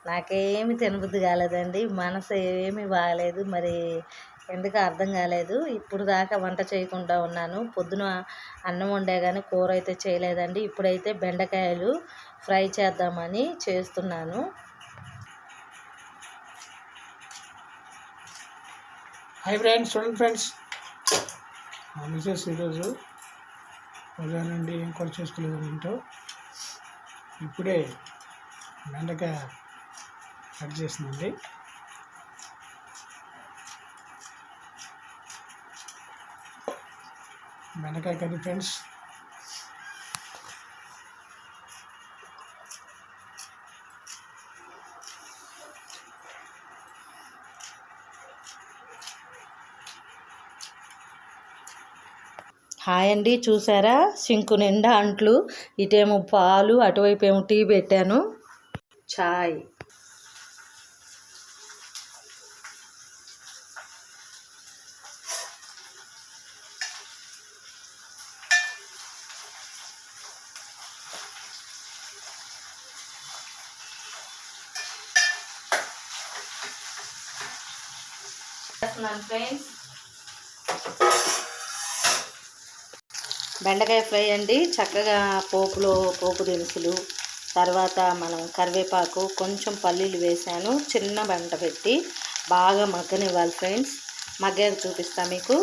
నాకేమి తినబుద్ధి కాలేదండి, మనసు ఏమీ బాగలేదు. మరి ఎందుకు అర్థం కాలేదు. ఇప్పుడు దాకా వంట చేయకుండా ఉన్నాను. పొద్దున అన్నం వండే కానీ కూర అయితే చేయలేదండి. ఇప్పుడైతే బెండకాయలు ఫ్రై చేద్దామని చేస్తున్నాను. హాయ్ ఫ్రెండ్స్, చూడండి ఫ్రెండ్స్, మా మిసెస్ ఈరోజు ఉదయం నుండి ఏం కూర చేసుకోలేదు ఇంట్లో. ఇప్పుడే బెండకాయ కట్ చేసిందండి. బెండకాయ కర్రీ ఫ్రెండ్స్. హాయ్ అండి, చూసారా సింకు నిండా అంట్లు. ఇటేమో పాలు, అటువైపు ఏమో టీ పెట్టాను. చాయ్ ఫ్రెండ్స్. బెండకాయ ఫ్రై అండి. చక్కగా పోపు దినుసులు, తర్వాత మనం కరివేపాకు, కొంచెం పల్లీలు వేసాను. చిన్న మంట పెట్టి బాగా మగ్గనివ్వాలి ఫ్రెండ్స్. మగ్గాక చూపిస్తా మీకు.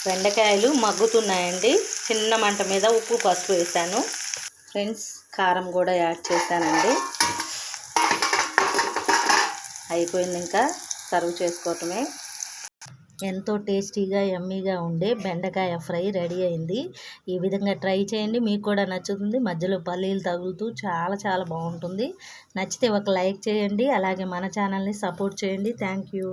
బెండకాయలు మగ్గుతున్నాయండి. చిన్న మంట మీద ఉప్పు, పసుపు వేసాను ఫ్రెండ్స్. కారం కూడా యాడ్ చేశానండి. అయిపోయింది, ఇంకా సర్వ్ చేసుకోవటమే. ఎంతో టేస్టీగా యమ్మీగా ఉండే బెండకాయ ఫ్రై రెడీ అయింది. ఈ విధంగా ట్రై చేయండి, మీకు కూడా నచ్చుతుంది. మధ్యలో పల్లీలు తగులుతూ చాలా చాలా బాగుంటుంది. నచ్చితే ఒక లైక్ చేయండి, అలాగే మన ఛానల్ని సపోర్ట్ చేయండి. Thank you.